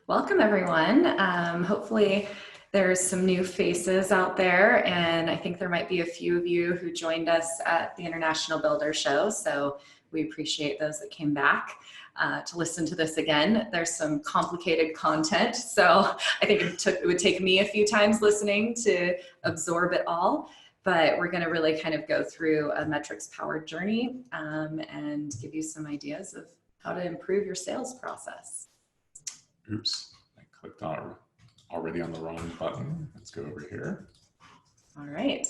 Welcome, everyone. Hopefully there's some new faces out there, and I think there might be a few of you who joined us at the International Builder Show, so we appreciate those that came back to listen to this again. There's some complicated content, so I think it would take me a few times listening to absorb it all, but we're going to really kind of go through a metrics-powered journey and give you some ideas of how to improve your sales process. Oops, I clicked already on the wrong button. Let's go over here. All right.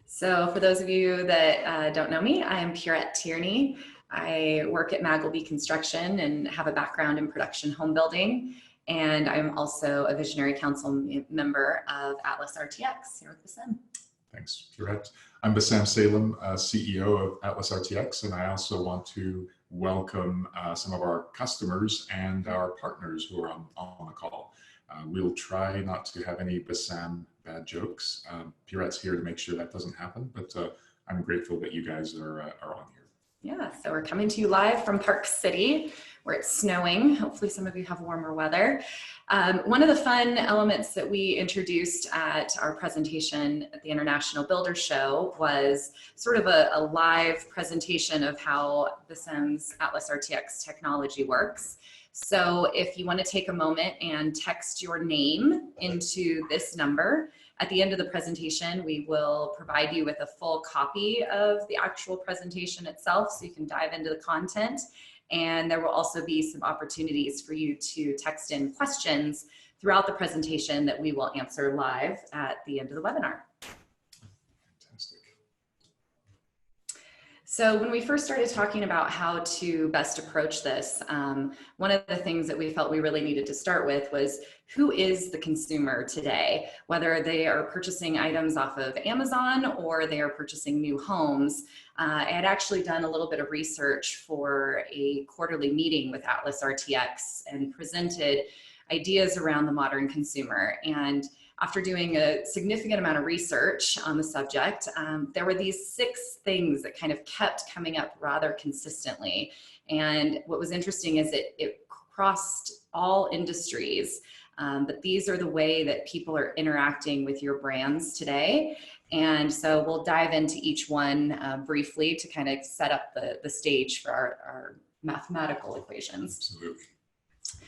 So for those of you that don't know me, I am Pierrette Tierney. I work at Magleby Construction and have a background in production home building. And I'm also a visionary council member of AtlasRTX here with Bassam. Thanks, Pierrette. I'm Bassam Salem, CEO of AtlasRTX, and I also want to welcome some of our customers and our partners who are on the call. We'll try not to have any Bassam bad jokes. Pierrette's here to make sure that doesn't happen, but I'm grateful that you guys are on here. Yeah, so we're coming to you live from Park City, where it's snowing. Hopefully some of you have warmer weather. One of the fun elements that we introduced at our presentation at the International Builder Show was sort of a live presentation of how Bassam's AtlasRTX technology works. So if you want to take a moment and text your name into this number, at the end of the presentation, we will provide you with a full copy of the actual presentation itself so you can dive into the content. And there will also be some opportunities for you to text in questions throughout the presentation that we will answer live at the end of the webinar. Fantastic. So when we first started talking about how to best approach this, one of the things that we felt we really needed to start with was who is the consumer today, whether they are purchasing items off of Amazon or they are purchasing new homes. I had actually done a little bit of research for a quarterly meeting with AtlasRTX and presented ideas around the modern consumer. And after doing a significant amount of research on the subject, there were these 6 things that kind of kept coming up rather consistently. And what was interesting is it crossed all industries, but these are the way that people are interacting with your brands today. And so we'll dive into each one briefly to kind of set up the stage for our mathematical equations. Absolutely.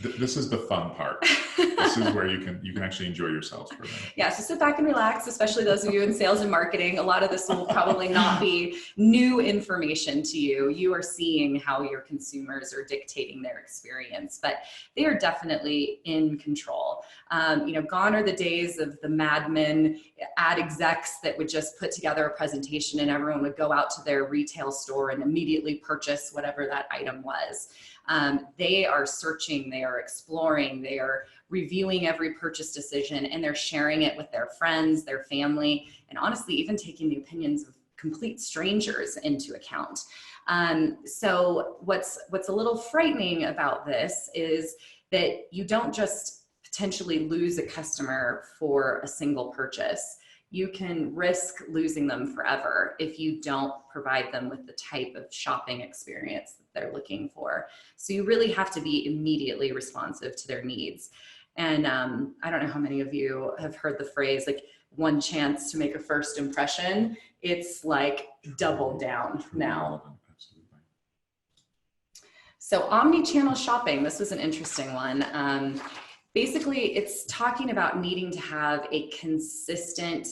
This is the fun part. This is where you can actually enjoy yourselves for a minute. Yeah, so sit back and relax, especially those of you in sales and marketing. A lot of this will probably not be new information to you. You are seeing how your consumers are dictating their experience, but they are definitely in control. Gone are the days of the madmen ad execs that would just put together a presentation and everyone would go out to their retail store and immediately purchase whatever that item was. They are searching, they are exploring, they are reviewing every purchase decision, and they're sharing it with their friends, their family, and honestly, even taking the opinions of complete strangers into account. So what's a little frightening about this is that you don't just potentially lose a customer for a single purchase. You can risk losing them forever if you don't provide them with the type of shopping experience that they're looking for. So you really have to be immediately responsive to their needs. And I don't know how many of you have heard the phrase, like, one chance to make a first impression. It's like double down now. So omni-channel shopping, this was an interesting one. Basically, it's talking about needing to have a consistent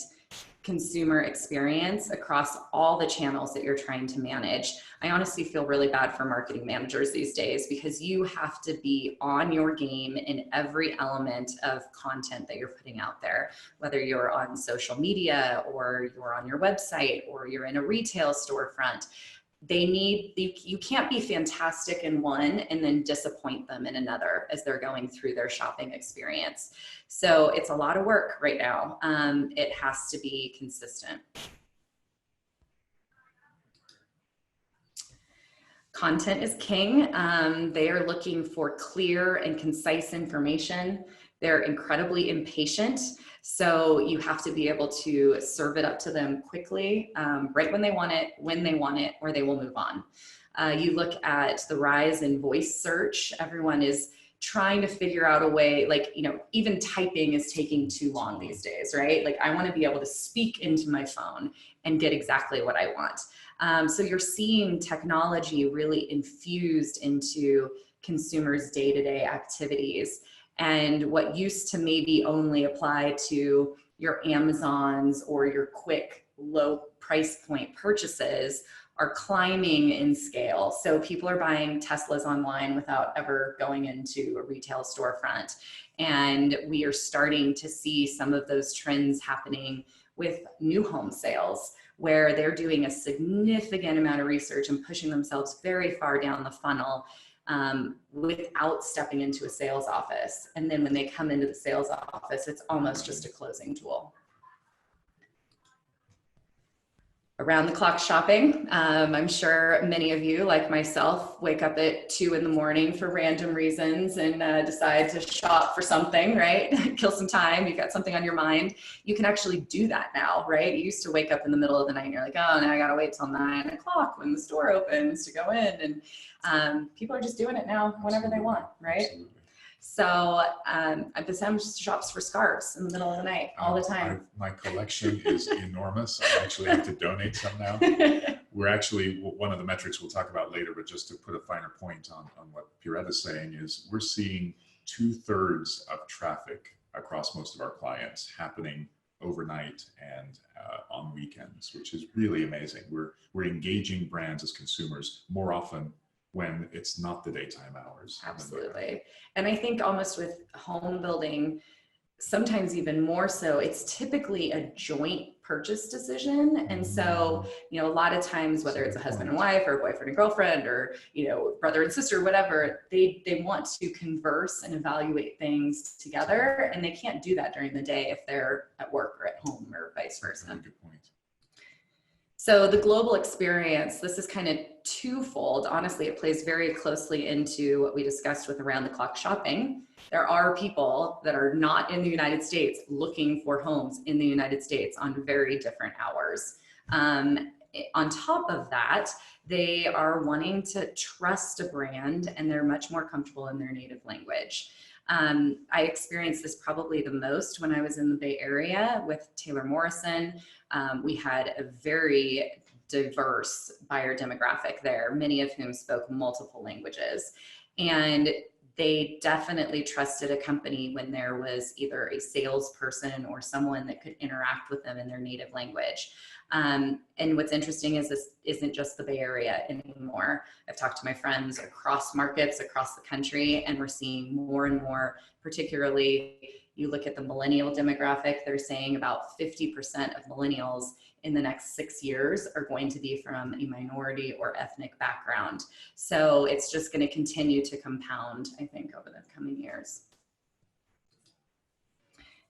consumer experience across all the channels that you're trying to manage. I honestly feel really bad for marketing managers these days because you have to be on your game in every element of content that you're putting out there, whether you're on social media or you're on your website or you're in a retail storefront. You can't be fantastic in one and then disappoint them in another as they're going through their shopping experience. So it's a lot of work right now. It has to be consistent. Content is king. They are looking for clear and concise information. They're incredibly impatient. So you have to be able to serve it up to them quickly, right when they want it, or they will move on. You look at the rise in voice search. Everyone is trying to figure out a way, like, you know, even typing is taking too long these days, right? Like I want to be able to speak into my phone and get exactly what I want. So you're seeing technology really infused into consumers' day-to-day activities. And what used to maybe only apply to your Amazons or your quick low price point purchases are climbing in scale. So people are buying Teslas online without ever going into a retail storefront. And we are starting to see some of those trends happening with new home sales, where they're doing a significant amount of research and pushing themselves very far down the funnel without stepping into a sales office. And then when they come into the sales office, it's almost just a closing tool. Around the clock shopping. I'm sure many of you, like myself, wake up at 2 in the morning for random reasons and decide to shop for something, right? Kill some time, you've got something on your mind. You can actually do that now, right? You used to wake up in the middle of the night and you're like, oh, now I gotta wait till 9 o'clock when the store opens to go in. And people are just doing it now whenever they want, right? Absolutely. So Bassam just shops for scarves in the middle of the night all the time. My collection is enormous. I actually have to donate some now. We're actually, one of the metrics we'll talk about later, but just to put a finer point on what Pierrette is saying is we're seeing 2/3 of traffic across most of our clients happening overnight and on weekends, which is really amazing. We're engaging brands as consumers more often when it's not the daytime hours. Absolutely. And I think almost with home building, sometimes even more so, it's typically a joint purchase decision. And so, you know, a lot of times, whether it's a husband and wife or a boyfriend and girlfriend or, you know, brother and sister, whatever, they want to converse and evaluate things together. And they can't do that during the day if they're at work or at home or vice versa. Very good point. So the global experience, this is kind of twofold. Honestly, it plays very closely into what we discussed with around the clock shopping. There are people that are not in the United States looking for homes in the United States on very different hours. On top of that, they are wanting to trust a brand and they're much more comfortable in their native language. I experienced this probably the most when I was in the Bay Area with Taylor Morrison. We had a very diverse buyer demographic there, many of whom spoke multiple languages. And they definitely trusted a company when there was either a salesperson or someone that could interact with them in their native language. And what's interesting is this isn't just the Bay Area anymore. I've talked to my friends across markets, across the country, and we're seeing more and more, particularly you look at the millennial demographic, they're saying about 50% of millennials in the next 6 years are going to be from a minority or ethnic background. So it's just going to continue to compound, I think, over the coming years.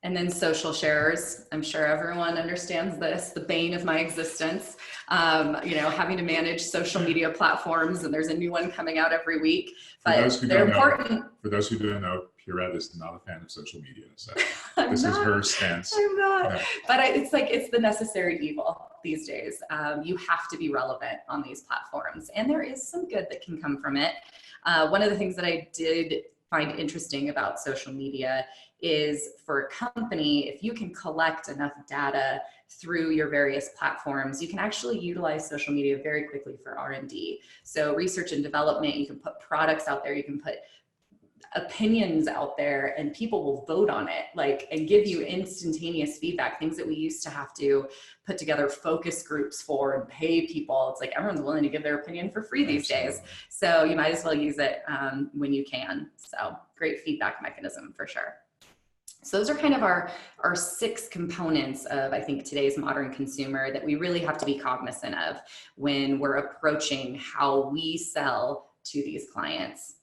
And then social shares. I'm sure everyone understands this, the bane of my existence. You know, having to manage social media platforms, and there's a new one coming out every week. But they're important. For those who don't know, Pierrette is not a fan of social media. So this is her stance. I'm not. No. But it's like, it's the necessary evil these days. You have to be relevant on these platforms. And there is some good that can come from it. One of the things that I did find interesting about social media is for a company, if you can collect enough data through your various platforms, you can actually utilize social media very quickly for R&D. So research and development, you can put products out there, you can put opinions out there, and people will vote on it, like, and give you instantaneous feedback, things that we used to have to put together focus groups for and pay people. It's like everyone's willing to give their opinion for free these days. So you might as well use it when you can. So great feedback mechanism for sure. So those are kind of our 6 components of, I think, today's modern consumer that we really have to be cognizant of when we're approaching how we sell to these clients.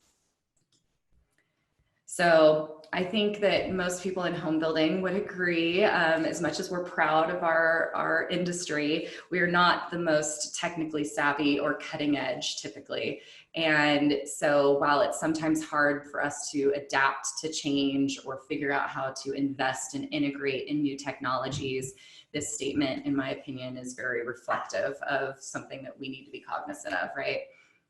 So I think that most people in home building would agree, as much as we're proud of our industry, we are not the most technically savvy or cutting edge typically. And so while it's sometimes hard for us to adapt to change or figure out how to invest and integrate in new technologies, this statement, in my opinion, is very reflective of something that we need to be cognizant of, right?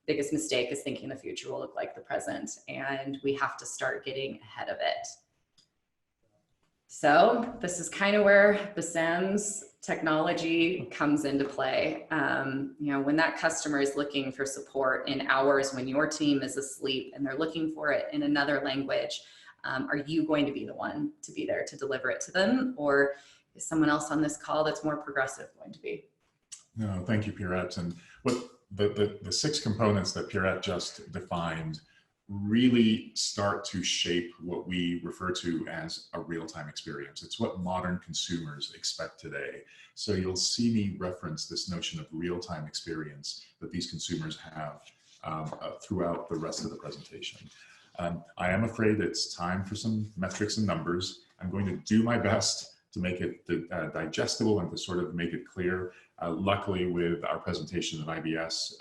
biggest mistake is thinking the future will look like the present, and we have to start getting ahead of it. So this is kind of where Bassam's technology comes into play. You know, when that customer is looking for support in hours when your team is asleep and they're looking for it in another language, are you going to be the one to be there to deliver it to them, or is someone else on this call that's more progressive going to be? No, thank you, Pierrette. And what the 6 components that Pierrette just defined really start to shape what we refer to as a real-time experience. It's what modern consumers expect today. So you'll see me reference this notion of real-time experience that these consumers have throughout the rest of the presentation. I am afraid it's time for some metrics and numbers. I'm going to do my best to make it digestible and to sort of make it clear. Luckily, with our presentation at IBS,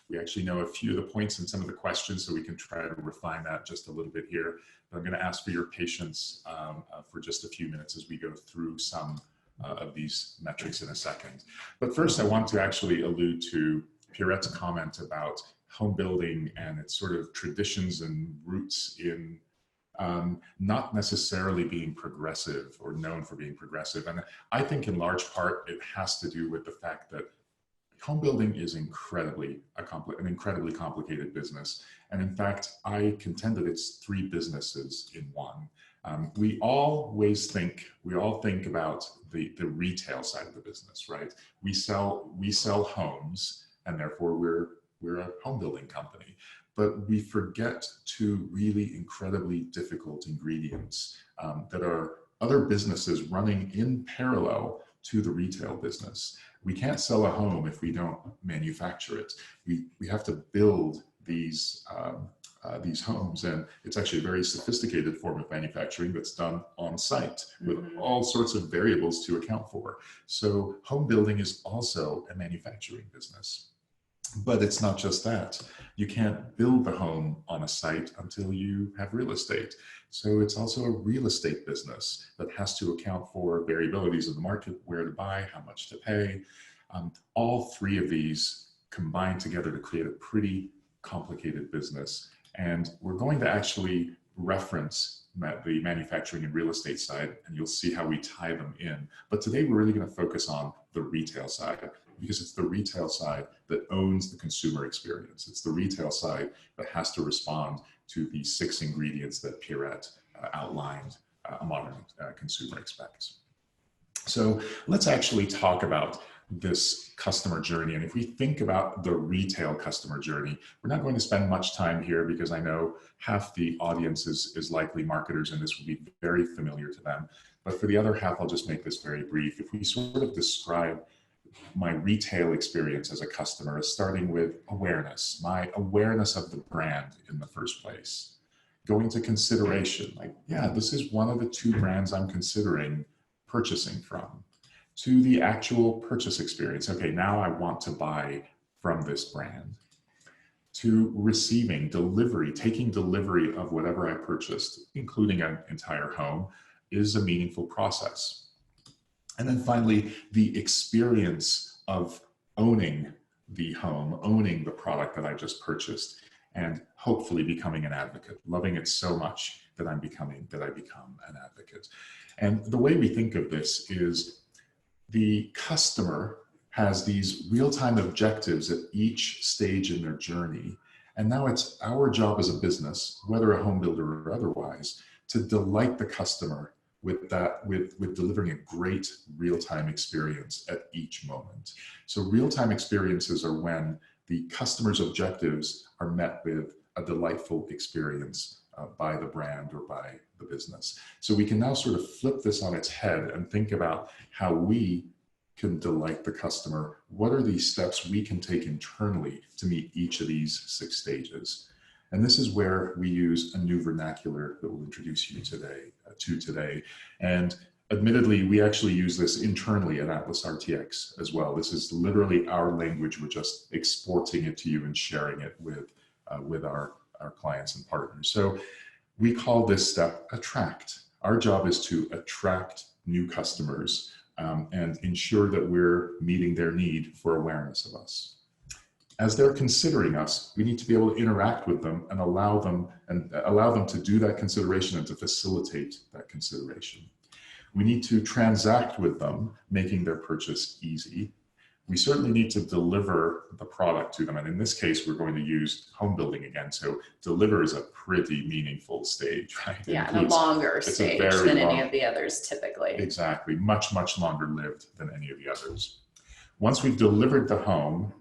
we actually know a few of the points and some of the questions, so we can try to refine that just a little bit here. But I'm going to ask for your patience for just a few minutes as we go through some of these metrics in a second. But first, I want to actually allude to Pierrette's comment about home building and its sort of traditions and roots in not necessarily being progressive or known for being progressive. And I think in large part, it has to do with the fact that home building is an incredibly complicated business. And in fact, I contend that it's 3 businesses in one. We all think about the retail side of the business, right? We sell homes, and therefore we're a home building company. But we forget 2 really incredibly difficult ingredients that are other businesses running in parallel to the retail business. We can't sell a home if we don't manufacture it. We have to build these homes, and it's actually a very sophisticated form of manufacturing that's done on site with all sorts of variables to account for. So home building is also a manufacturing business. But it's not just that. You can't build the home on a site until you have real estate. So it's also a real estate business that has to account for variabilities of the market, where to buy, how much to pay. All 3 of these combine together to create a pretty complicated business. And we're going to actually reference the manufacturing and real estate side, and you'll see how we tie them in. But today we're really going to focus on the retail side, because it's the retail side that owns the consumer experience. It's the retail side that has to respond to the 6 ingredients that Pierrette outlined a modern consumer expects. So let's actually talk about this customer journey. And if we think about the retail customer journey, we're not going to spend much time here because I know half the audience is likely marketers, and this will be very familiar to them. But for the other half, I'll just make this very brief. If we sort of describe my retail experience as a customer is starting with awareness, my awareness of the brand in the first place, going to consideration, like, yeah, this is one of the 2 brands I'm considering purchasing from, to the actual purchase experience. Okay, now I want to buy from this brand, to receiving delivery, taking delivery of whatever I purchased, including an entire home, is a meaningful process. And then finally, the experience of owning the home, owning the product that I just purchased, and hopefully becoming an advocate, loving it so much that I become an advocate. And the way we think of this is the customer has these real-time objectives at each stage in their journey. And now it's our job as a business, whether a home builder or otherwise, to delight the customer with delivering a great real-time experience at each moment. So real-time experiences are when the customer's objectives are met with a delightful experience by the brand or by the business. So we can now sort of flip this on its head and think about how we can delight the customer. What are these steps we can take internally to meet each of these 6 stages? And this is where we use a new vernacular that we'll introduce you today. And admittedly, we actually use this internally at AtlasRTX as well. This is literally our language. We're just exporting it to you and sharing it with our clients and partners. So we call this step attract. Our job is to attract new customers and ensure that we're meeting their need for awareness of us. as they're considering us, we need to be able to interact with them and allow them to do that consideration and to facilitate that consideration. We need to transact with them, making their purchase easy. We certainly need to deliver the product to them. And in this case, we're going to use home building again. So deliver is a pretty meaningful stage, right? Yeah, and a longer stage than any of the others typically. Exactly, much, much longer lived than any of the others. Once we've delivered the home,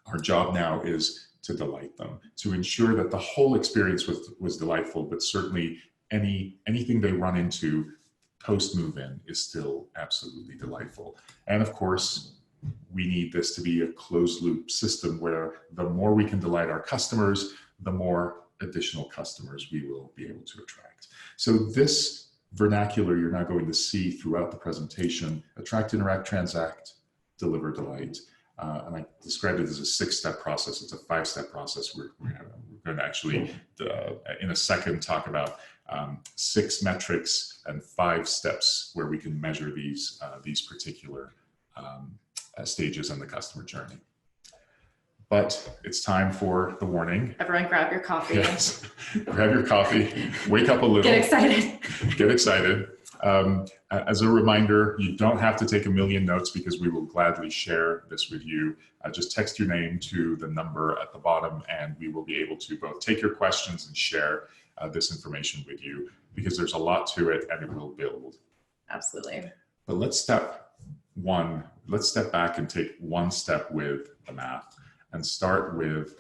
our job now is to delight them, to ensure that the whole experience was delightful, but certainly anything they run into post move-in is still absolutely delightful. And of course, we need this to be a closed loop system where the more we can delight our customers, the more additional customers we will be able to attract. So this vernacular you're now going to see throughout the presentation: attract, interact, transact, deliver, delight. And I described it as a 6-step process. It's a 5-step process. We're going to actually, in a second, talk about 6 metrics and 5 steps where we can measure these particular stages in the customer journey. But it's time for the warning. Everyone grab your coffee. Yes, grab your coffee, wake up a little. Get excited. Get excited. As a reminder, you don't have to take a million notes because we will gladly share this with you. Just text your name to the number at the bottom and we will be able to both take your questions and share this information with you, because there's a lot to it and it will build. Absolutely. But let's step back and take one step with the math and start with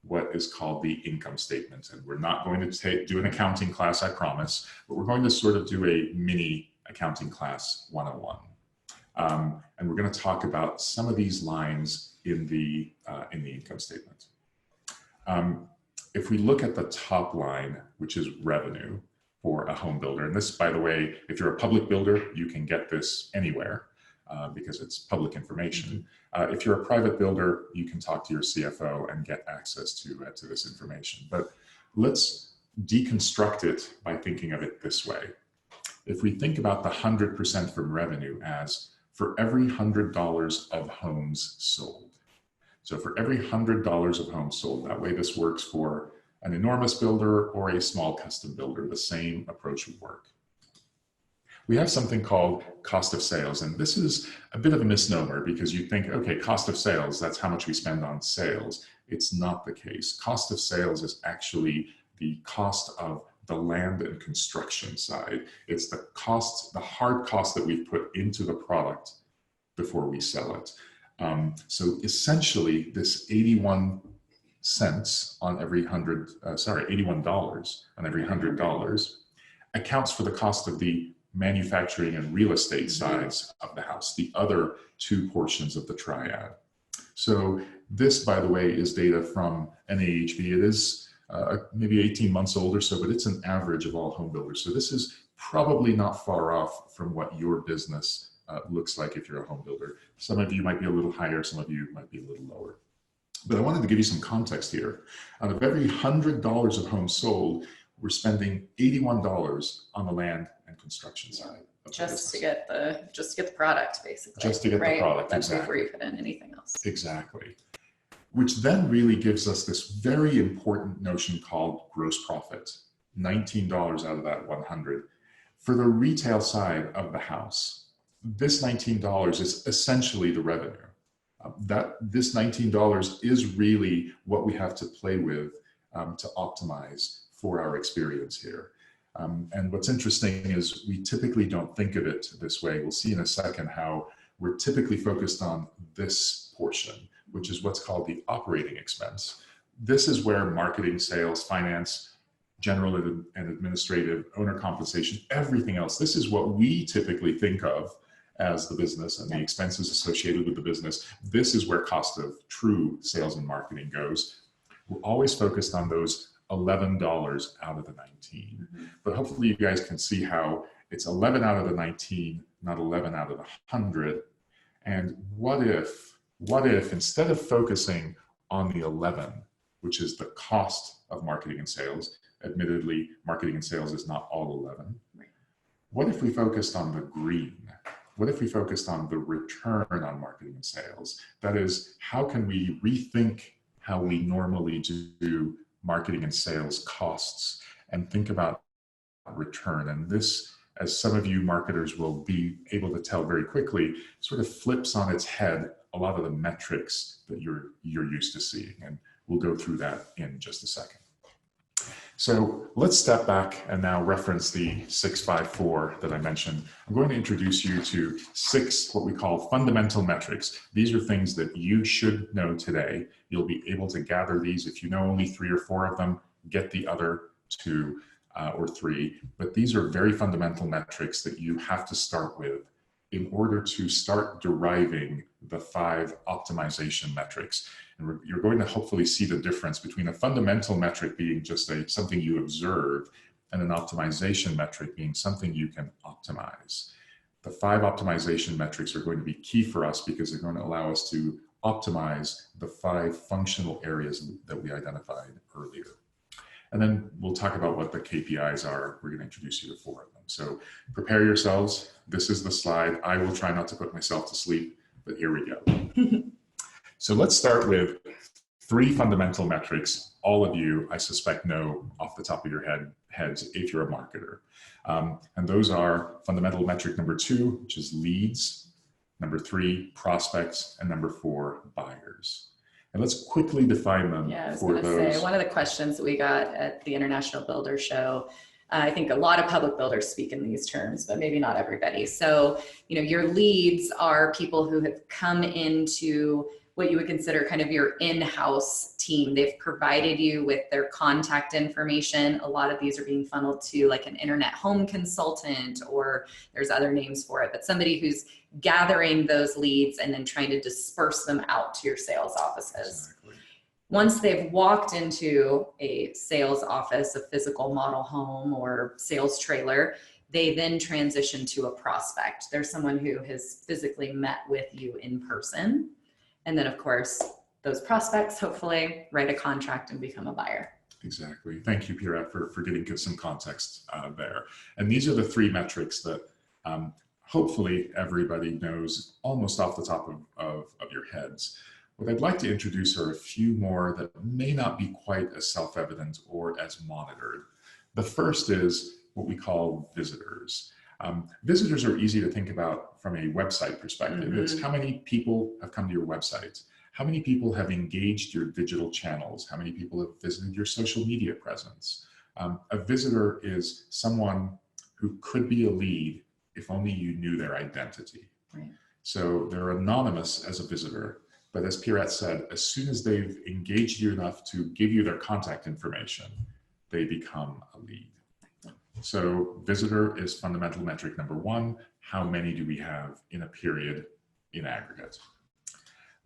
what is called the income statement. And we're not going to do an accounting class, I promise, but we're going to sort of do a mini accounting class 101. And we're going to talk about some of these lines in the income statement. If we look at the top line, which is revenue for a home builder, and this, by the way, if you're a public builder, you can get this anywhere because it's public information. If you're a private builder, you can talk to your CFO and get access to this information. But let's deconstruct it by thinking of it this way. If we think about the 100% from revenue as for every $100 of homes sold. So for every $100 of homes sold, that way this works for an enormous builder or a small custom builder, the same approach would work. We have something called cost of sales, and this is a bit of a misnomer because you think, okay, cost of sales, that's how much we spend on sales. It's not the case. Cost of sales is actually the cost of the land and construction side. It's the cost, the hard cost that we've put into the product before we sell it. So essentially this $81 on every $81 on every $100 accounts for the cost of the manufacturing and real estate sides of the house, the other 2 portions of the triad. So this, by the way, is data from NAHB. It is maybe 18 months old or so, but it's an average of all home builders. So this is probably not far off from what your business looks like if you're a home builder. Some of you might be a little higher, some of you might be a little lower. But I wanted to give you some context here. Out of every $100 of homes sold, we're spending $81 on the land and construction side. Just to get the product, basically. Just to get the product, That's exactly. before you put in anything else. Exactly. Which then really gives us this very important notion called gross profit. $19 out of that 100. For the retail side of the house, this $19 is essentially the revenue. This $19 is really what we have to play with to optimize for our experience here. And what's interesting is we typically don't think of it this way. We'll see in a second how we're typically focused on this portion, which is what's called the operating expense. This is where marketing, sales, finance, general and administrative, owner compensation, everything else. This is what we typically think of as the business and the expenses associated with the business. This is where cost of true sales and marketing goes. We're always focused on those $11 out of the 19. But hopefully you guys can see how it's 11 out of the 19, not 11 out of the 100. And what if instead of focusing on the 11, which is the cost of marketing and sales, admittedly, marketing and sales is not all 11. What if we focused on the green? what if we focused on the return on marketing and sales? That is, how can we rethink how we normally do marketing and sales costs and think about return? And this, as some of you marketers will be able to tell very quickly, sort of flips on its head a lot of the metrics that you're used to seeing. And we'll go through that in just a second. So let's step back and now reference the 654 that I mentioned. I'm going to introduce you to 6 what we call fundamental metrics. These are things that you should know today. You'll be able to gather these. If you know only 3 or 4 of them, get the other 2 or 3. But these are very fundamental metrics that you have to start with in order to start deriving the 5 optimization metrics. And you're going to hopefully see the difference between a fundamental metric being just something you observe and an optimization metric being something you can optimize. The 5 optimization metrics are going to be key for us because they're going to allow us to optimize the 5 functional areas that we identified earlier. And then we'll talk about what the KPIs are. We're going to introduce you to 4 of them. So prepare yourselves. This is the slide. I will try not to put myself to sleep, but here we go. So let's start with 3 fundamental metrics. All of you, I suspect, know off the top of your heads if you're a marketer. And those are fundamental metric number 2, which is leads, number 3, prospects, and number 4, buyers. And let's quickly define them. Yeah, I was going to say, one of the questions that we got at the International Builder Show, I think a lot of public builders speak in these terms, but maybe not everybody. So, your leads are people who have come into what you would consider kind of your in-house team. They've provided you with their contact information. A lot of these are being funneled to like an internet home consultant, or there's other names for it, but somebody who's gathering those leads and then trying to disperse them out to your sales offices. Exactly. Once they've walked into a sales office, a physical model home or sales trailer, they then transition to a prospect. There's someone who has physically met with you in person. And then, of course, those prospects hopefully write a contract and become a buyer. Exactly. Thank you, Pierrette, for getting some context there. And these are the 3 metrics that hopefully everybody knows almost off the top of your heads. What I'd like to introduce are a few more that may not be quite as self-evident or as monitored. The first is what we call visitors. Visitors are easy to think about from a website perspective. Mm-hmm. It's how many people have come to your website, how many people have engaged your digital channels, how many people have visited your social media presence. A visitor is someone who could be a lead if only you knew their identity. Right. So they're anonymous as a visitor, but as Pierrette said, as soon as they've engaged you enough to give you their contact information, they become a lead. So visitor is fundamental metric number 1. How many do we have in a period in aggregate?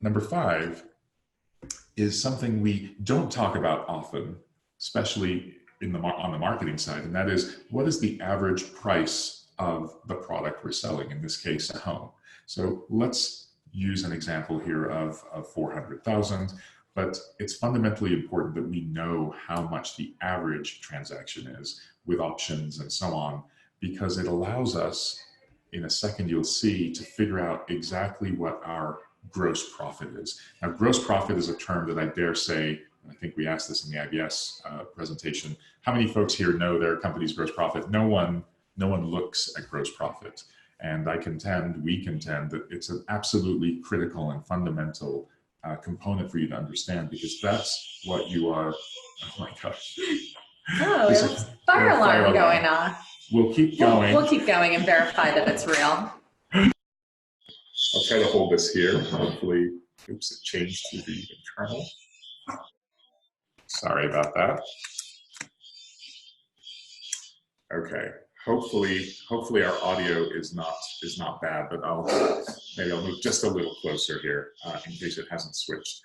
Number 5 is something we don't talk about often, especially on the marketing side, and that is, what is the average price of the product we're selling, in this case, a home. So let's use an example here of 400,000, but it's fundamentally important that we know how much the average transaction is with options and so on, because it allows us, in a second you'll see, to figure out exactly what our gross profit is. Now, gross profit is a term that I dare say, and I think we asked this in the IBS presentation, how many folks here know their company's gross profit? No one looks at gross profit. And we contend that it's an absolutely critical and fundamental component for you to understand, because that's what you are. Oh my gosh. Oh, there's a fire alarm going off. We'll keep going. We'll keep going and verify that it's real. I'll try to hold this here. Hopefully, oops, it changed to the internal. Sorry about that. Okay. Hopefully our audio is not bad, but maybe I'll move just a little closer here in case it hasn't switched.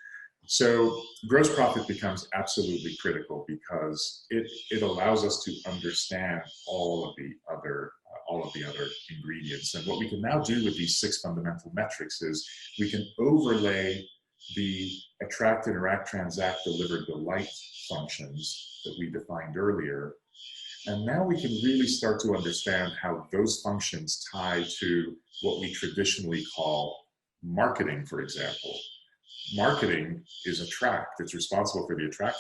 So gross profit becomes absolutely critical because it allows us to understand all of the other ingredients. And what we can now do with these 6 fundamental metrics is we can overlay the attract, interact, transact, deliver, delight functions that we defined earlier. And now we can really start to understand how those functions tie to what we traditionally call marketing, for example. Marketing is a track that's responsible for the attract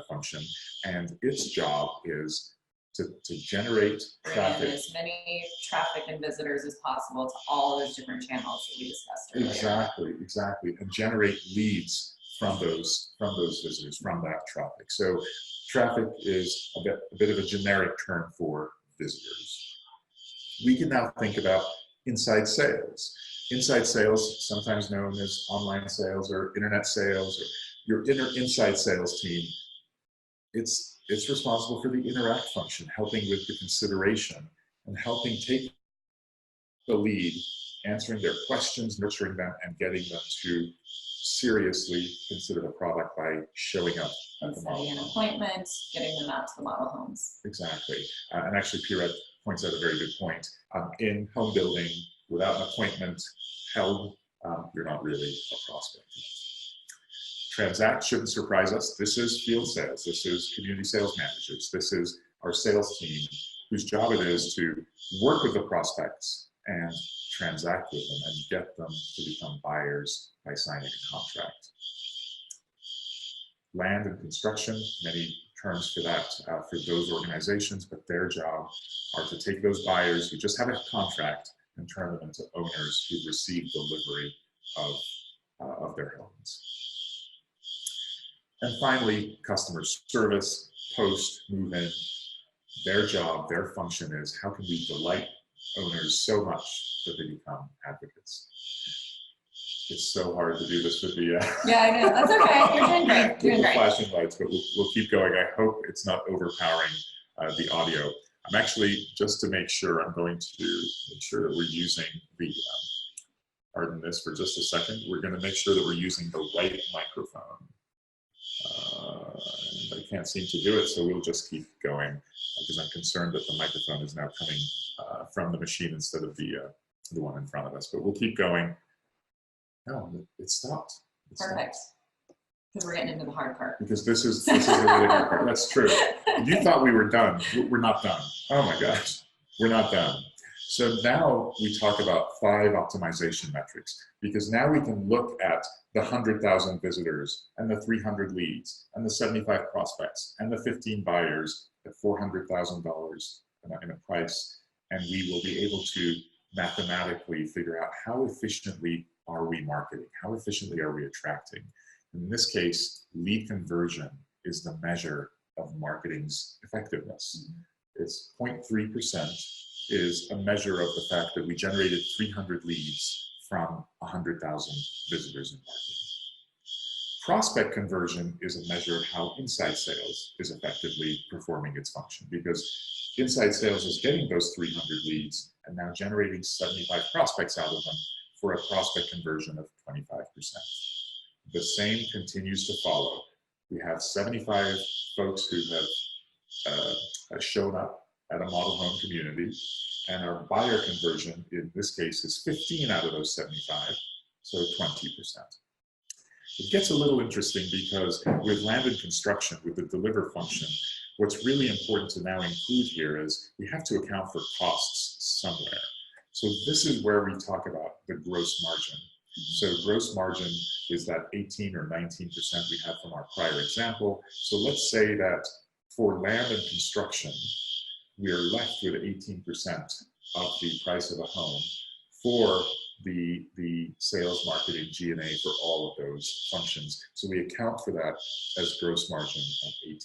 function, and its job is to generate traffic. Bring in as many traffic and visitors as possible to all those different channels that we discussed earlier. Exactly, and generate leads from those visitors, from that traffic. So traffic is a bit of a generic term for visitors. We can now think about inside sales. Inside sales, sometimes known as online sales or internet sales, or your inside sales team, it's responsible for the interact function, helping with the consideration and helping take the lead, answering their questions, nurturing them, and getting them to seriously consider the product by showing up at the model Setting an home. appointment, getting them out to the model homes. Exactly. And actually, Pierrette points out a very good point. In home building, without an appointment held, you're not really a prospect. Transact shouldn't surprise us. This is field sales. This is community sales managers. This is our sales team, whose job it is to work with the prospects and transact with them and get them to become buyers by signing a contract. Land and construction, many terms for that for those organizations, but their job are to take those buyers who just have a contract and turn them into owners who've received delivery of their homes. And finally, customer service, post, move-in. Their job, their function is how can we delight owners so much that they become advocates. It's so hard to do this with the yeah, I know. That's okay. You're doing great. Doing great. Flashing lights, but we'll keep going. I hope it's not overpowering the audio. I'm actually, just to make sure, I'm going to make sure that we're using the, pardon this for just a second, we're going to make sure that we're using the right microphone. I can't seem to do it, so we'll just keep going because I'm concerned that the microphone is now coming from the machine instead of the one in front of us. But we'll keep going. No, it stopped. Perfect. Because we're getting into the hard part. Because this is the really hard part. That's true. You thought we were done. We're not done. Oh my gosh, we're not done. So now we talk about 5 optimization metrics, because now we can look at the 100,000 visitors and the 300 leads and the 75 prospects and the 15 buyers at $400,000 in a price, and we will be able to mathematically figure out how efficiently are we marketing, how efficiently are we attracting. In this case, lead conversion is the measure of marketing's effectiveness. It's 0.3%. is a measure of the fact that we generated 300 leads from 100,000 visitors in marketing. Prospect conversion is a measure of how inside sales is effectively performing its function, because inside sales is getting those 300 leads and now generating 75 prospects out of them for a prospect conversion of 25%. The same continues to follow. We have 75 folks who have shown up at a model home community, and our buyer conversion in this case is 15 out of those 75, so 20%. It gets a little interesting because with land and construction, with the deliver function, what's really important to now include here is we have to account for costs somewhere. So this is where we talk about the gross margin. So gross margin is that 18 or 19% we have from our prior example. So let's say that for land and construction, we are left with 18% of the price of a home for the sales, marketing, G&A for all of those functions. So we account for that as gross margin of 18%.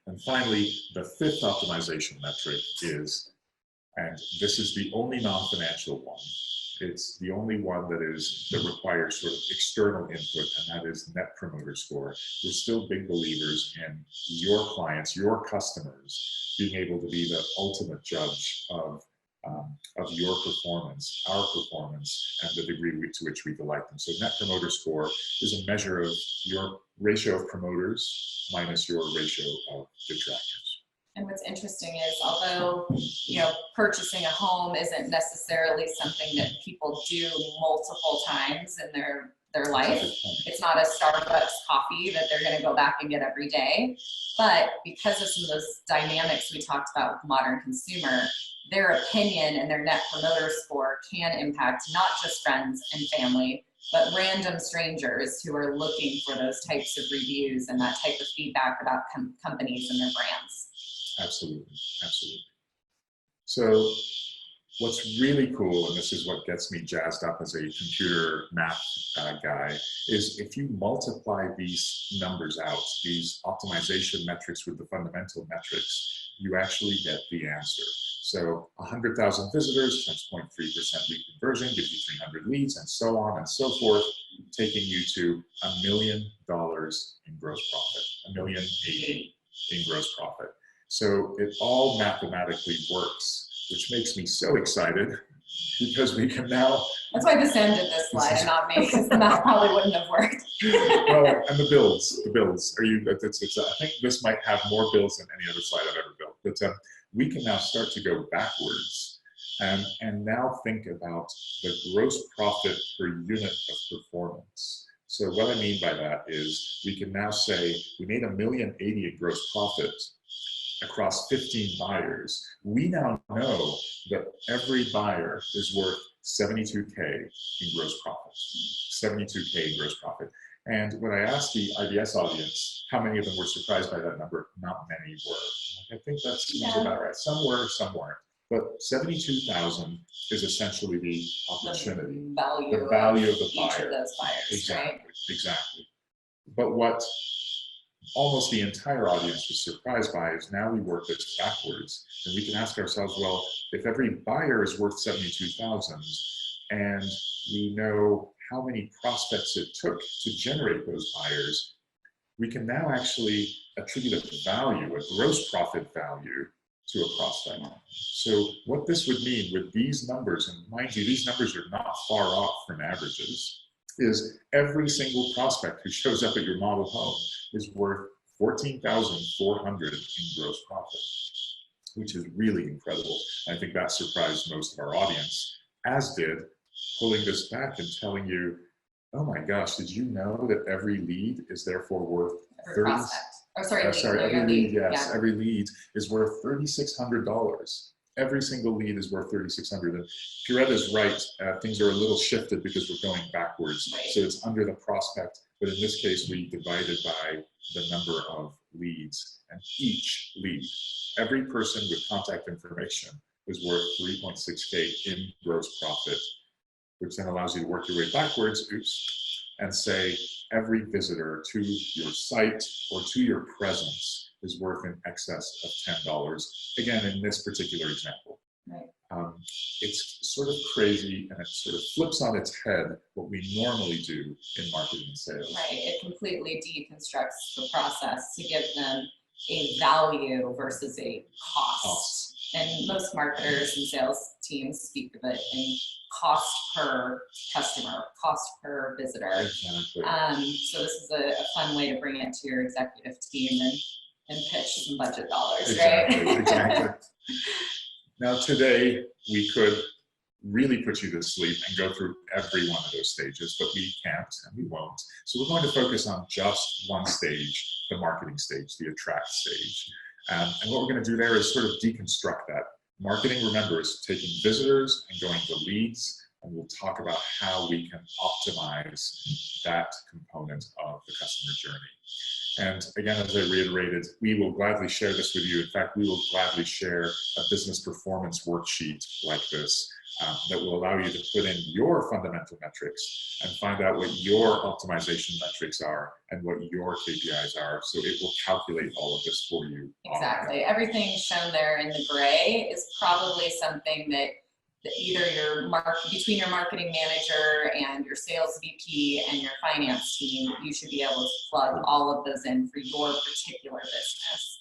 And finally, the 5th optimization metric is, and this is the only non-financial one, it's the only one that requires sort of external input, and that is Net Promoter Score. We're still big believers in your clients, your customers, being able to be the ultimate judge of your performance, our performance, and the degree to which we delight them. So Net Promoter Score is a measure of your ratio of promoters minus your ratio of detractors. And what's interesting is, although, purchasing a home isn't necessarily something that people do multiple times in their, their life. It's not a Starbucks coffee that they're going to go back and get every day. But because of some of those dynamics we talked about with modern consumer, their opinion and their net promoter score can impact not just friends and family, but random strangers who are looking for those types of reviews and that type of feedback about companies and their brands. Absolutely, absolutely. So what's really cool, and this is what gets me jazzed up as a computer math guy, is if you multiply these numbers out, these optimization metrics with the fundamental metrics, you actually get the answer. So 100,000 visitors times 0.3% lead conversion gives you 300 leads, and so on and so forth, taking you to $1 million in gross profit, $1,080,000 in gross profit. So it all mathematically works, which makes me so excited because we can now. That's why Bassam did this slide and not me, because the math probably wouldn't have worked. Well, and the bills. Are you? I think this might have more bills than any other slide I've ever built. But we can now start to go backwards and now think about the gross profit per unit of performance. So what I mean by that is we can now say we made $1,080,000 in gross profit across 15 buyers. We now know that every buyer is worth 72K in gross profit, 72K in gross profit. And when I asked the IBS audience how many of them were surprised by that number, not many were. I think that seems about right. Some were, some weren't. But 72,000 is essentially the opportunity, the value of the buyer. Each of those buyers, exactly, right? Exactly. But what almost the entire audience was surprised by is now we work this backwards, and we can ask ourselves, well, if every buyer is worth 72,000 and we know how many prospects it took to generate those buyers, we can now actually attribute a value, a gross profit value to a prospect. So what this would mean with these numbers, and mind you, these numbers are not far off from averages, is every single prospect who shows up at your model home is worth $14,400 in gross profit, which is really incredible. I think that surprised most of our audience, as did pulling this back and telling you, oh my gosh, did you know that every lead is therefore worth every prospect. Oh, sorry, lead, yes, yeah. Every lead is worth $3,600. Every single lead is worth $3,600. And Pierrette is right. Things are a little shifted because we're going backwards. Right. So it's under the prospect, but in this case, we divided by the number of leads. And each lead, every person with contact information is worth 3.6K in gross profit, which then allows you to work your way backwards, and say every visitor to your site or to your presence is worth in excess of $10. Again, in this particular example. Right. It's sort of crazy, and it sort of flips on its head what we normally do in marketing and sales. Right, it completely deconstructs the process to give them a value versus a cost. And most marketers and sales teams speak of it in cost per customer, cost per visitor. Exactly. So this is a fun way to bring it to your executive team and pitch some budget dollars, exactly, right? Exactly. Now today, we could really put you to sleep and go through every one of those stages, but we can't and we won't. So we're going to focus on just one stage, the marketing stage, the attract stage. And what we're going to do there is sort of deconstruct that. Marketing, remember, is taking visitors and going to leads, and we'll talk about how we can optimize that component of the customer journey. And again, as I reiterated, we will gladly share this with you. In fact, we will gladly share a business performance worksheet like this that will allow you to put in your fundamental metrics and find out what your optimization metrics are and what your KPIs are. So it will calculate all of this for you. Exactly. Everything shown there in the gray is probably something that either between your marketing manager and your sales VP and your finance team, you should be able to plug all of those in for your particular business.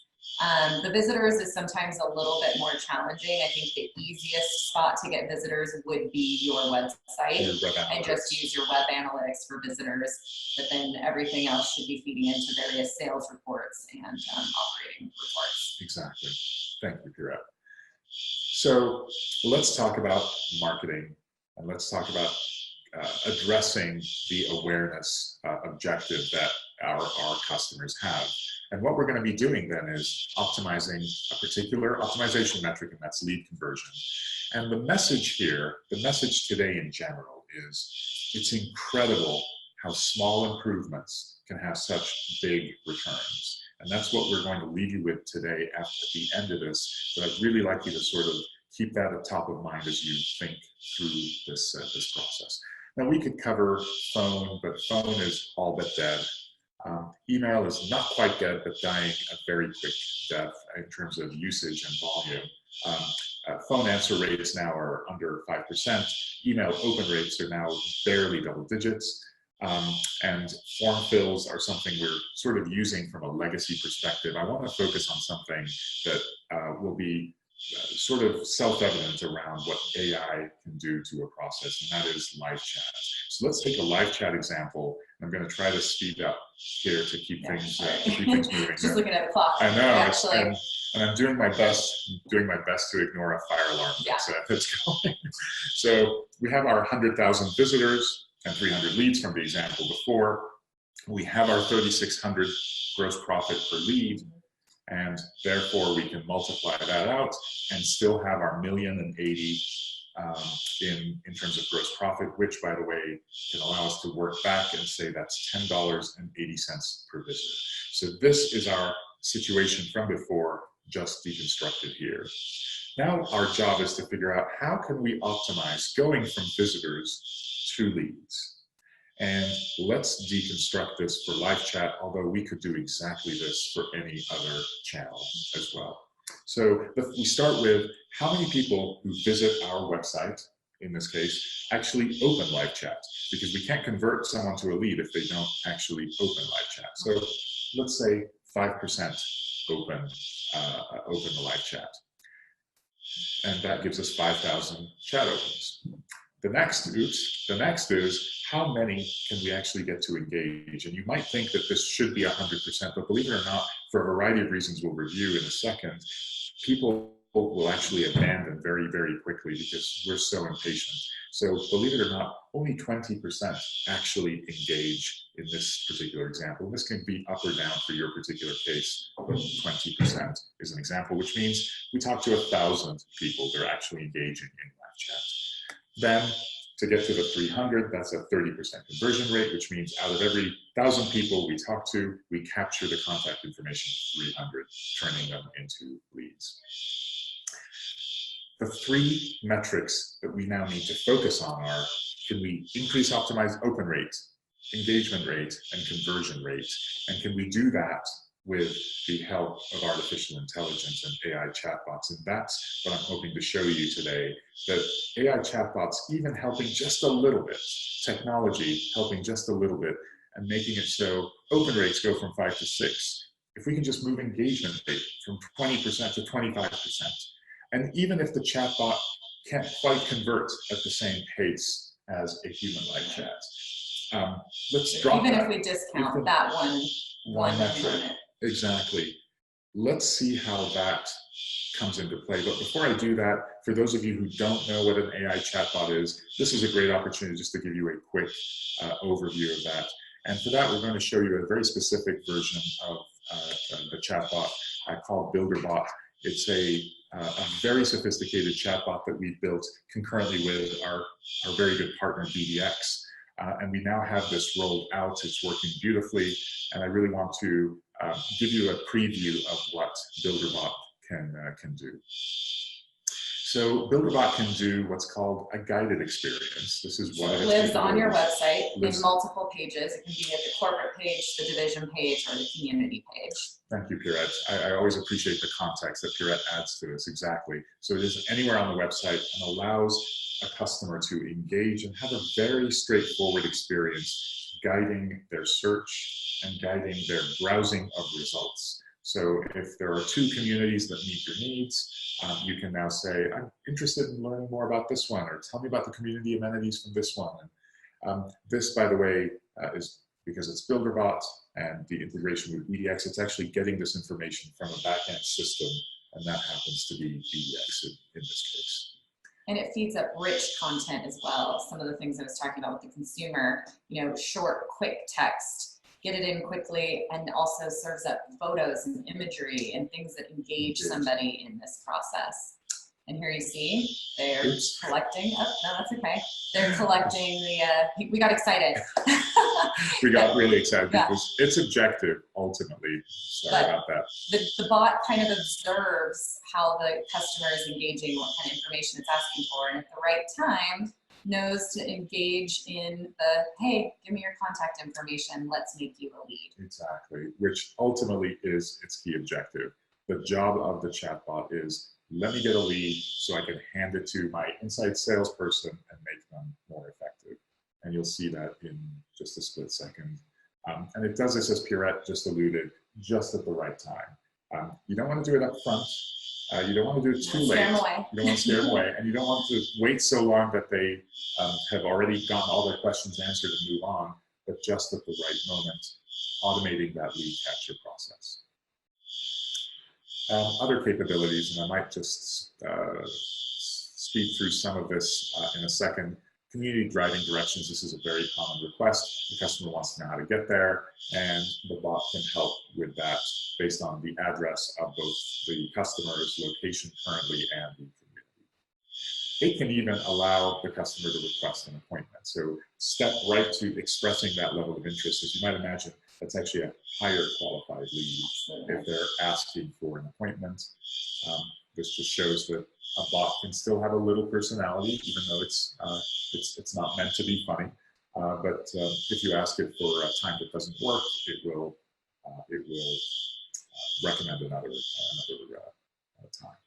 The visitors is sometimes a little bit more challenging. I think the easiest spot to get visitors would be your website and just use your web analytics for visitors, but then everything else should be feeding into various sales reports and operating reports. Exactly. Thank you, Pierrette. So let's talk about marketing, and let's talk about addressing the awareness objective that our customers have. And what we're going to be doing then is optimizing a particular optimization metric, and that's lead conversion. And the message here, the message today in general is it's incredible how small improvements can have such big returns. And that's what we're going to leave you with today at the end of this. But I'd really like you to sort of keep that at top of mind as you think through this, this process. Now, we could cover phone, but phone is all but dead. Email is not quite dead, but dying a very quick death in terms of usage and volume. Phone answer rates now are under 5%. Email open rates are now barely double digits. And form fills are something we're sort of using from a legacy perspective. I want to focus on something that will be sort of self-evident around what AI can do to a process, and that is live chat. So let's take a live chat example. I'm going to try to speed up here to keep things moving. Just looking at the clock. I know, and I'm doing my best to ignore a fire alarm that's going. So we have our 100,000 visitors and 300 leads from the example before. We have our 3,600 gross profit per lead. And therefore, we can multiply that out and still have our 1,000,080 in terms of gross profit, which, by the way, can allow us to work back and say that's $10.80 per visitor. So this is our situation from before, just deconstructed here. Now our job is to figure out how can we optimize going from visitors to leads. And let's deconstruct this for live chat, although we could do exactly this for any other channel as well. So we start with how many people who visit our website, in this case, actually open live chat, because we can't convert someone to a lead if they don't actually open live chat. So let's say 5% open the live chat. And that gives us 5,000 chat opens. The next is how many can we actually get to engage? And you might think that this should be 100%, but believe it or not, for a variety of reasons we'll review in a second, people will actually abandon very, very quickly because we're so impatient. So believe it or not, only 20% actually engage in this particular example. This can be up or down for your particular case, but 20% is an example, which means we talk to 1,000 people that are actually engaging in live chat. Then to get to the 300, that's a 30% conversion rate, which means out of every 1,000 people we talk to, we capture the contact information of 300, turning them into leads. The three metrics that we now need to focus on are, can we increase optimized open rate, engagement rate, and conversion rate? And can we do that with the help of artificial intelligence and AI chatbots? And that's what I'm hoping to show you today, that AI chatbots, even helping just a little bit, technology helping just a little bit, and making it so open rates go from 5 to 6. If we can just move engagement rate from 20% to 25%, and even if the chatbot can't quite convert at the same pace as a human live chat, let's drop even that. If we discount that one metric. Exactly. Let's see how that comes into play. But before I do that, for those of you who don't know what an AI chatbot is, this is a great opportunity just to give you a quick overview of that. And for that, we're going to show you a very specific version of the chatbot called BuilderBot. It's a very sophisticated chatbot that we built concurrently with our very good partner, BDX. And we now have this rolled out. It's working beautifully. And I really want to give you a preview of what BuilderBot can do. So BuilderBot can do what's called a guided experience. This is what it lives on your website in multiple pages. It can be at the corporate page, the division page, or the community page. Thank you, Pierrette. I always appreciate the context that Pierrette adds to this, exactly. So it is anywhere on the website and allows a customer to engage and have a very straightforward experience guiding their search and guiding their browsing of results. So if there are two communities that meet your needs, you can now say, I'm interested in learning more about this one, or tell me about the community amenities from this one. And this, by the way, is because it's BuilderBot and the integration with BDX, it's actually getting this information from a backend system, and that happens to be BDX in this case. And it feeds up rich content as well. Some of the things I was talking about with the consumer, you know, short, quick text, get it in quickly, and also serves up photos and imagery and things that engage somebody in this process. And here you see they're collecting, oh, no, that's okay. They're collecting the, we got excited. We got really excited because it's objective ultimately. Sorry about that. The bot kind of observes how the customer is engaging, what kind of information it's asking for, and at the right time knows to engage in the, hey, give me your contact information, let's make you a lead. Exactly, which ultimately is its key objective. The job of the chatbot is, let me get a lead so I can hand it to my inside salesperson and make them more effective. And you'll see that in just a split second. And it does this, as Pierrette just alluded, just at the right time. You don't want to do it up front. You don't want to do it too late. You don't want to scare them away. And you don't want to wait so long that they have already gotten all their questions answered and move on, but just at the right moment, automating that lead capture process. Other capabilities, and I might just speed through some of this in a second. Community driving directions, this is a very common request. The customer wants to know how to get there, and the bot can help with that based on the address of both the customer's location currently and the community. It can even allow the customer to request an appointment. So step right to expressing that level of interest. As you might imagine, that's actually a higher qualified lead if they're asking for an appointment. This just shows that a bot can still have a little personality, even though it's not meant to be funny. But if you ask it for a time that doesn't work, it will recommend another time.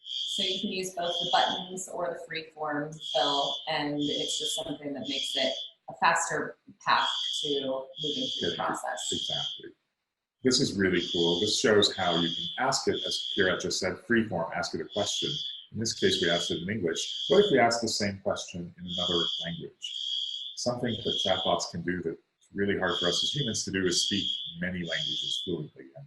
So you can use both the buttons or the free form fill, and it's just something that makes it a faster path to moving through the process. Exactly. This is really cool. This shows how you can ask it, as Pierrette just said, free form, ask it a question. In this case, we asked it in English. What if we ask the same question in another language? Something that chatbots can do that's really hard for us as humans to do is speak many languages fluently. And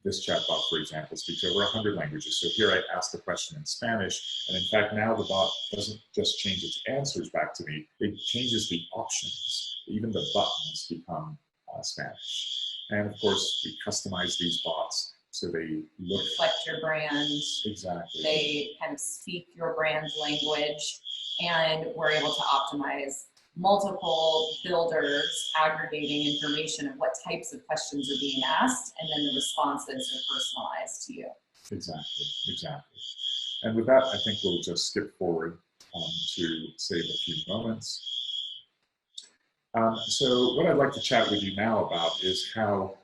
this chatbot, for example, speaks over 100 languages. So here I asked the question in Spanish, and in fact, now the bot doesn't just change its answers back to me, it changes the options. Even the buttons become Spanish. And of course, we customize these bots so they reflect your brand. Exactly. They kind of speak your brand's language, and we're able to optimize multiple builders aggregating information of what types of questions are being asked, and then the responses are personalized to you. Exactly, exactly. And with that, I think we'll just skip forward to save a few moments. So what I'd like to chat with you now about is how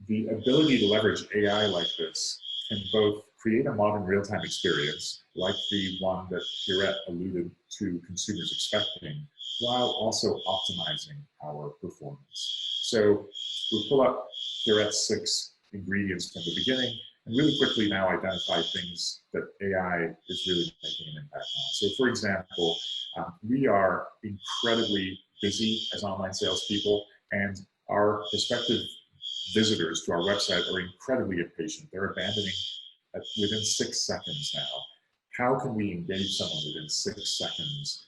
the ability to leverage AI like this can both create a modern real-time experience, like the one that Pierrette alluded to consumers expecting, while also optimizing our performance. So we'll pull up Pierrette's 6 ingredients from the beginning, and really quickly now identify things that AI is really making an impact on. So for example, we are incredibly busy as online salespeople, and our prospective visitors to our website are incredibly impatient. They're abandoning within 6 seconds now. How can we engage someone within 6 seconds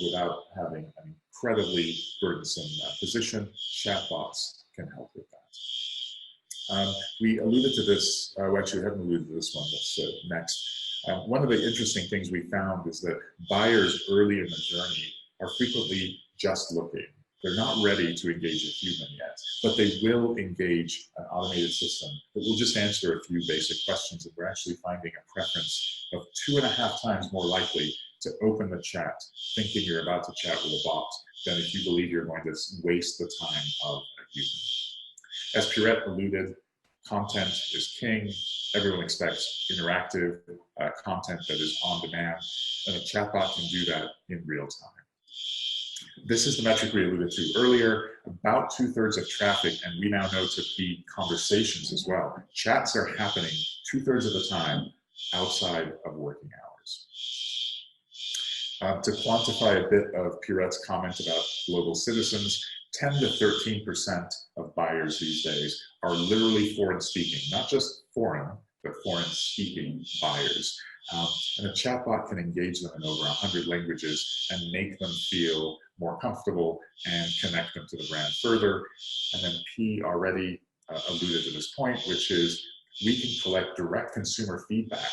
without having an incredibly burdensome position? Chatbots can help with that. We alluded to this, we actually haven't alluded to this one, that's next. One of the interesting things we found is that buyers early in the journey are frequently just looking. They're not ready to engage a human yet, but they will engage an automated system that will just answer a few basic questions, and we're actually finding a preference of 2.5 times more likely to open the chat thinking you're about to chat with a bot than if you believe you're going to waste the time of a human. As Pierrette alluded, content is king. Everyone expects interactive content that is on demand, and a chatbot can do that in real time. This is the metric we alluded to earlier. About 2/3 of traffic, and we now know to be conversations as well. Chats are happening 2/3 of the time outside of working hours. To quantify a bit of Pierrette's comment about global citizens, 10 to 13% of buyers these days are literally foreign speaking, not just foreign, but foreign speaking buyers. And a chatbot can engage them in over 100 languages and make them feel more comfortable and connect them to the brand further. And then P already alluded to this point, which is we can collect direct consumer feedback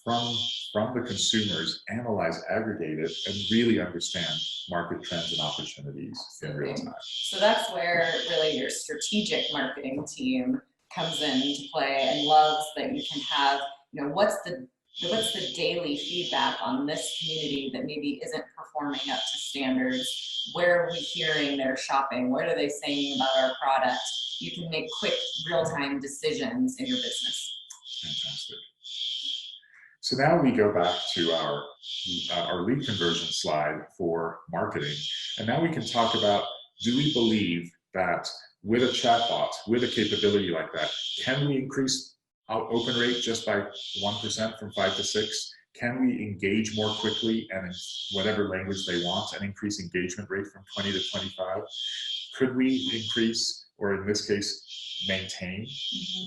from the consumers, analyze, aggregate it, and really understand market trends and opportunities in real time. So that's where really your strategic marketing team comes into play, and loves that you can have, you know, what's the daily feedback on this community that maybe isn't performing up to standards? Where are we hearing they're shopping? What are they saying about our product? You can make quick, real-time decisions in your business. Fantastic. So now we go back to our lead conversion slide for marketing. And now we can talk about, do we believe that with a chatbot, with a capability like that, can we increase our open rate just by 1% from 5 to 6? Can we engage more quickly and in whatever language they want and increase engagement rate from 20 to 25? Could we increase, or in this case, maintain,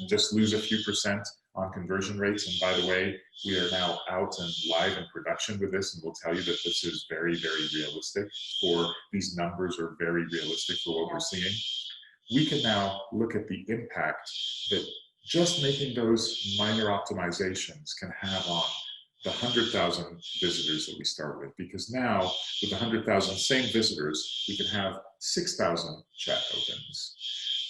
just lose a few percent on conversion rates? And by the way, we are now out and live in production with this, and we'll tell you that this is very, very realistic, for these numbers are very realistic for what we're seeing. We can now look at the impact that just making those minor optimizations can have on the 100,000 visitors that we start with, because now with the 100,000 same visitors, we can have 6,000 chat opens.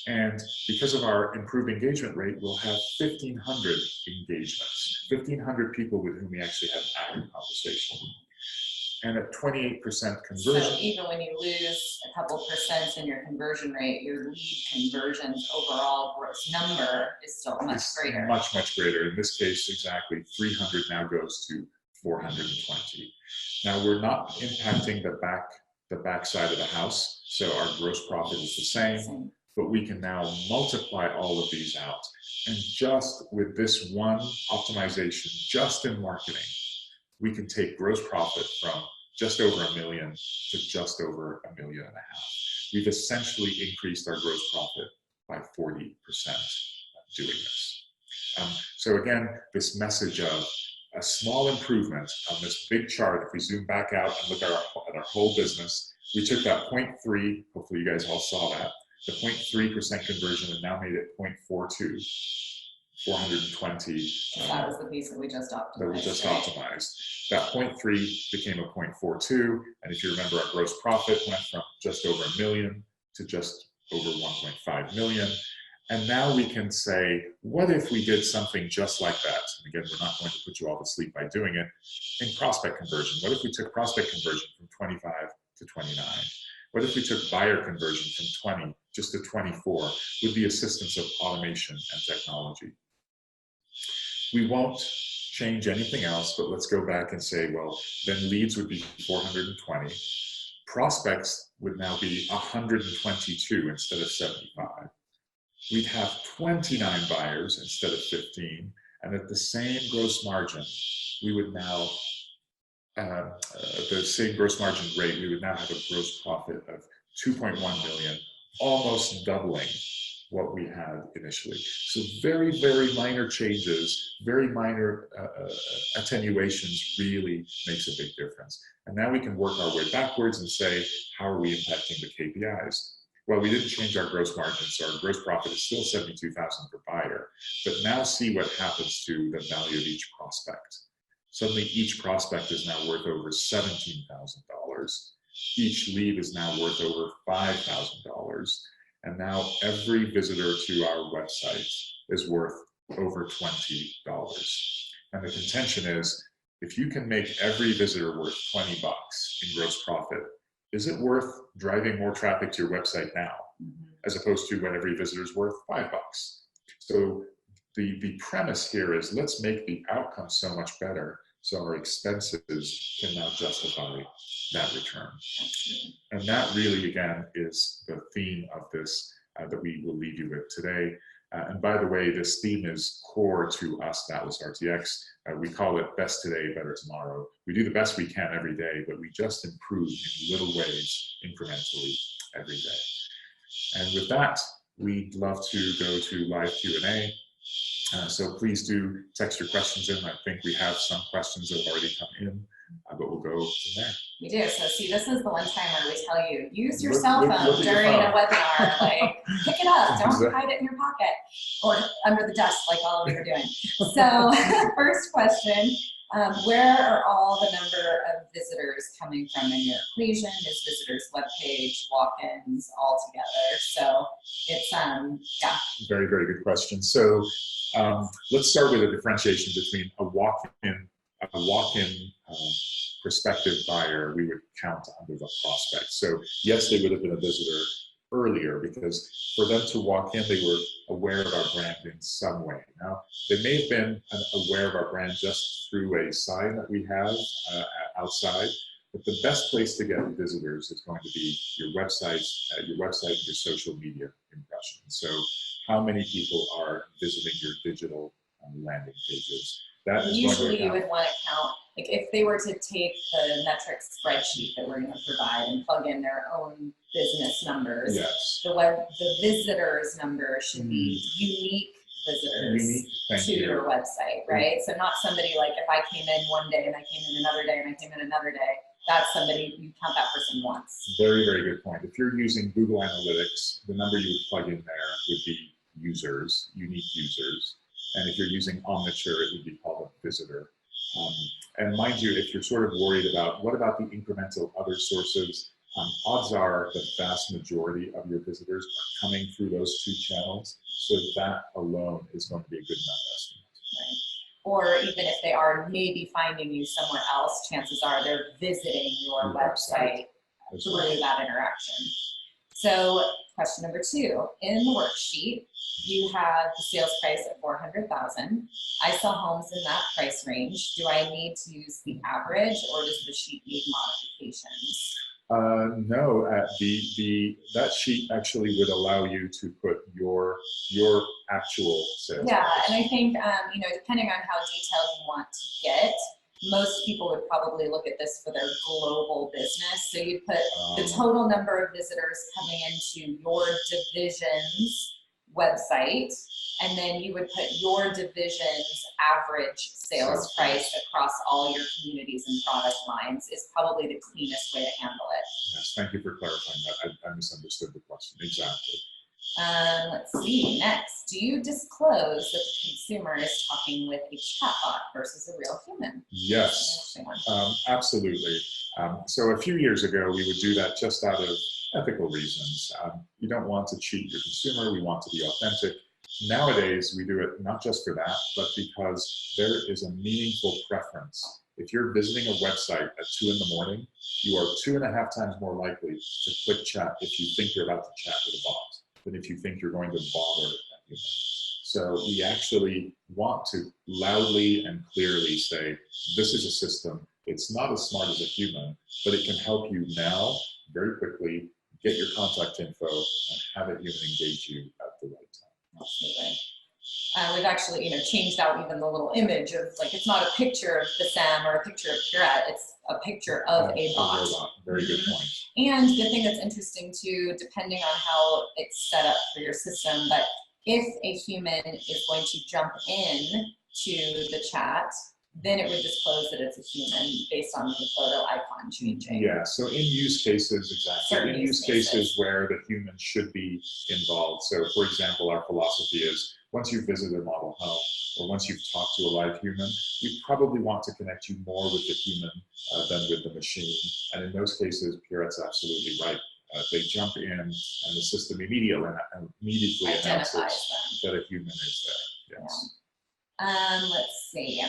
And because of our improved engagement rate, we'll have 1,500 engagements, 1,500 people with whom we actually have active conversation. And at 28% conversion. So even when you lose a couple percent in your conversion rate, your lead conversions overall gross number is still much greater. Much, much greater. In this case, exactly 300 now goes to 420. Now we're not impacting the back side of the house, so our gross profit is the same. But we can now multiply all of these out. And just with this one optimization, just in marketing, we can take gross profit from just over $1 million to just over $1.5 million. We've essentially increased our gross profit by 40% doing this. So again, this message of a small improvement on this big chart, if we zoom back out and look at our whole business, we took that 0.3, hopefully you guys all saw that, the 0.3% conversion, and now made it 0.42, 420. That was the piece that we just optimized. That we just optimized. That 0.3 became a 0.42, and if you remember, our gross profit went from just over $1 million to just over 1.5 million. And now we can say, what if we did something just like that? And again, we're not going to put you all to sleep by doing it. In prospect conversion, what if we took prospect conversion from 25 to 29? What if we took buyer conversion from 20 just to 24 with the assistance of automation and technology? We won't change anything else, but let's go back and say, well, then leads would be 420. Prospects would now be 122 instead of 75. We'd have 29 buyers instead of 15. And at the same gross margin, we would now, the same gross margin rate, we would now have a gross profit of 2.1 million, almost doubling what we had initially. So very, very minor changes, very minor attenuations really makes a big difference. And now we can work our way backwards and say, how are we impacting the KPIs? Well, we didn't change our gross margin, so our gross profit is still 72,000 per buyer. But now see what happens to the value of each prospect. Suddenly, each prospect is now worth over $17,000. Each lead is now worth over $5,000. And now every visitor to our website is worth over $20. And the contention is, if you can make every visitor worth 20 bucks in gross profit, is it worth driving more traffic to your website now, as opposed to when every visitor is worth 5 bucks? So the premise here is, let's make the outcome so much better so our expenses can now justify that return. And that really, again, is the theme of this that we will leave you with today. And by the way, this theme is core to us at AtlasRTX. We call it best today, better tomorrow. We do the best we can every day, but we just improve in little ways, incrementally, every day. And with that, we'd love to go to live Q&A. So please do text your questions in. I think we have some questions that have already come in, but we'll go from there. We do. So see, this is the one time where we tell you, use your cell phone during a webinar. Like, pick it up. Don't hide it in your pocket or under the desk like all of you are doing. So first question, where are all the number of visitors coming from in your equation? Is visitors webpage, walk-ins, all together? So it's, yeah. Very, very good question. So let's start with a differentiation between a walk-in prospective buyer. We would count under the prospect. So yes, they would have been a visitor earlier because for them to walk in, they were aware of our brand in some way. Now, they may have been aware of our brand just through a sign that we have outside, but the best place to get visitors is going to be your website and your social media impressions. So how many people are visiting your digital landing pages? That is usually you would want to count, like if they were to take the metrics spreadsheet that we're going to provide and plug in their own business numbers, yes. The visitors number should be unique visitors to your website, right? So not somebody like if I came in one day and I came in another day and I came in another day, that's somebody, you count that person once. Very, very good point. If you're using Google Analytics, the number you would plug in there would be users, unique users. And if you're using Omniture, it would be called a visitor. And mind you, if you're sort of worried about what about the incremental other sources, odds are the vast majority of your visitors are coming through those two channels. So that alone is going to be a good enough estimate. Right. Or even if they are maybe finding you somewhere else, chances are they're visiting your website through that interaction. So question number 2, in the worksheet, you have the sales price at $400,000. I sell homes in that price range. Do I need to use the average or does the sheet need modifications? No, that sheet actually would allow you to put your actual sales. Yeah, price. and I think you know, depending on how detailed you want to get, most people would probably look at this for their global business. So you'd put the total number of visitors coming into your division's website, and then you would put your division's average sales price across all your communities and product lines is probably the cleanest way to handle it. Yes, thank you for clarifying that. I misunderstood the question. Exactly. Let's see, next, do you disclose that the consumer is talking with a chatbot versus a real human? Yes, absolutely. So a few years ago, we would do that just out of ethical reasons. You don't want to cheat your consumer. We want to be authentic. Nowadays, we do it not just for that, but because there is a meaningful preference. If you're visiting a website at 2 in the morning, you are 2.5 times more likely to click chat if you think you're about to chat with a bot than if you think you're going to bother a human. So we actually want to loudly and clearly say, this is a system. It's not as smart as a human, but it can help you now very quickly get your contact info and have a human engage you at the right time. Absolutely. We've actually, changed out even the little image of, like, it's not a picture of Bassam or a picture of Pierrette, it's a picture of a bot. Very good point. And the thing that's interesting too, depending on how it's set up for your system, but if a human is going to jump in to the chat, then it would disclose that it's a human based on the photo icon changing. Yeah, so in use cases, exactly. Certain in use cases where the human should be involved. So for example, our philosophy is once you've visited a model home or once you've talked to a live human, we probably want to connect you more with the human than with the machine. And in those cases, Pierrette's absolutely right. They jump in and the system immediately announces that a human is there. Yes. Yeah. Let's see.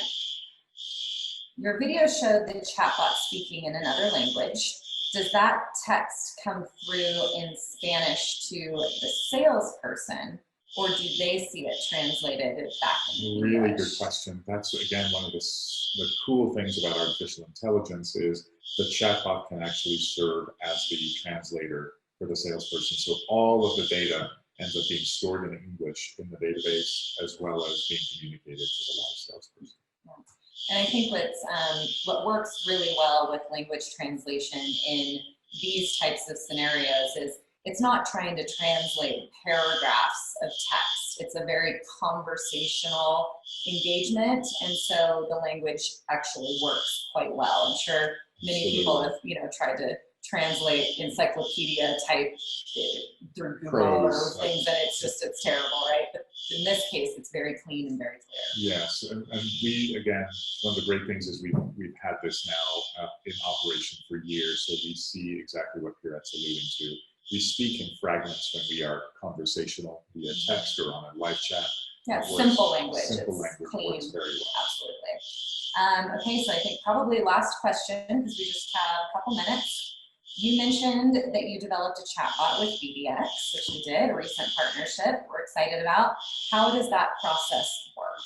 Your video showed the chatbot speaking in another language. Does that text come through in Spanish to the salesperson, or do they see it translated back in English? Really good question. That's, again, one of the cool things about artificial intelligence is the chatbot can actually serve as the translator for the salesperson. So all of the data ends up being stored in English in the database as well as being communicated to the live salesperson. Yeah. And I think what works really well with language translation in these types of scenarios is it's not trying to translate paragraphs of text it's a very conversational engagement, and so the language actually works quite well. I'm sure many people have, you know, tried to translate encyclopedia type through Google or things, and it's terrible, right? But in this case, it's very clean and very clear. Yes, and we, again, one of the great things is we've had this now in operation for years, so we see exactly what Pierrette's alluding to. We speak in fragments when we are conversational via text or on a live chat. Yeah, simple language. Simple it's language clean. works very well. Absolutely. Okay, so I think probably last question, because we just have a couple minutes. You mentioned that you developed a chatbot with BDX, which you did, a recent partnership we're excited about. How does that process work?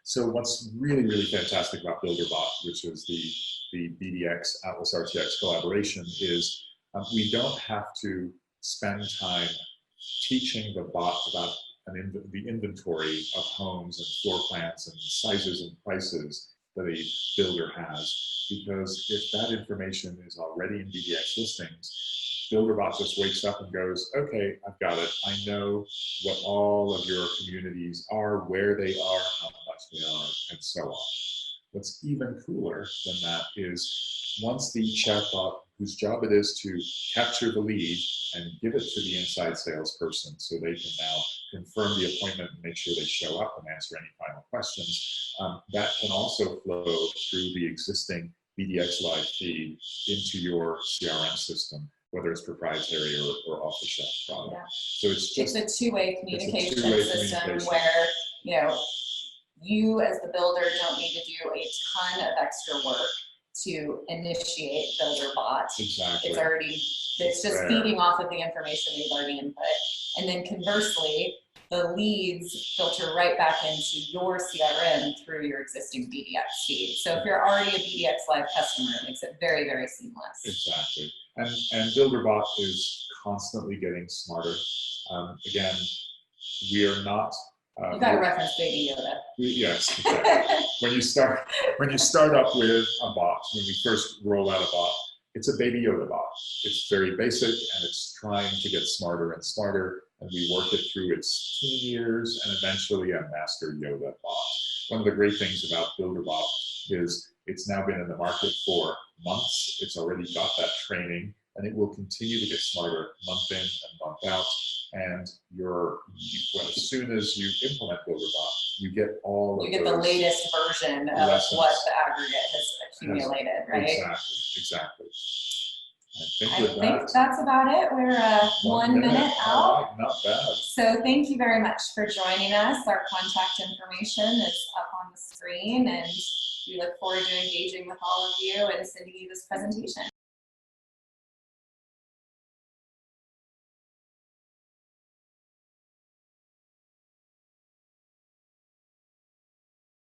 So what's really, really fantastic about BuilderBot, which is the BDX AtlasRTX collaboration, is we don't have to spend time teaching the bot about the inventory of homes and floor plans and sizes and prices that a builder has, because if that information is already in BDX listings, BuilderBot just wakes up and goes, okay, I've got it. I know what all of your communities are, where they are, how much they are, and so on. What's even cooler than that is once the chatbot, whose job it is to capture the lead and give it to the inside salesperson so they can now confirm the appointment and make sure they show up and answer any final questions, that can also flow through the existing BDX Live feed into your CRM system, whether it's proprietary or off-the-shelf product. Yeah. So it's a two-way communication system communication. Where, you know, you as the builder don't need to do a ton of extra work to initiate BuilderBot. Exactly. It's just feeding off of the information we've already input. And then conversely, the leads filter right back into your CRM through your existing BDX feed. So if you're already a BDX Live customer, it makes it very, very seamless. Exactly. And BuilderBot is constantly getting smarter. Again, we are not. You got to reference Baby Yoda. Yes, exactly. when you start up with a bot, when we first roll out a bot, it's a Baby Yoda bot. It's very basic and it's trying to get smarter and smarter, and we work it through its teen years and eventually a Master Yoda bot. One of the great things about BuilderBot is it's now been in the market for months. It's already got that training, and it will continue to get smarter month in and month out. And as soon as you implement BuilderBot, you get the latest version of what the aggregate has accumulated, right? Exactly. I think that's about it. We're 1 minute out. Right, not bad. So thank you very much for joining us. Our contact information is up on the screen, and we look forward to engaging with all of you and sending you this presentation.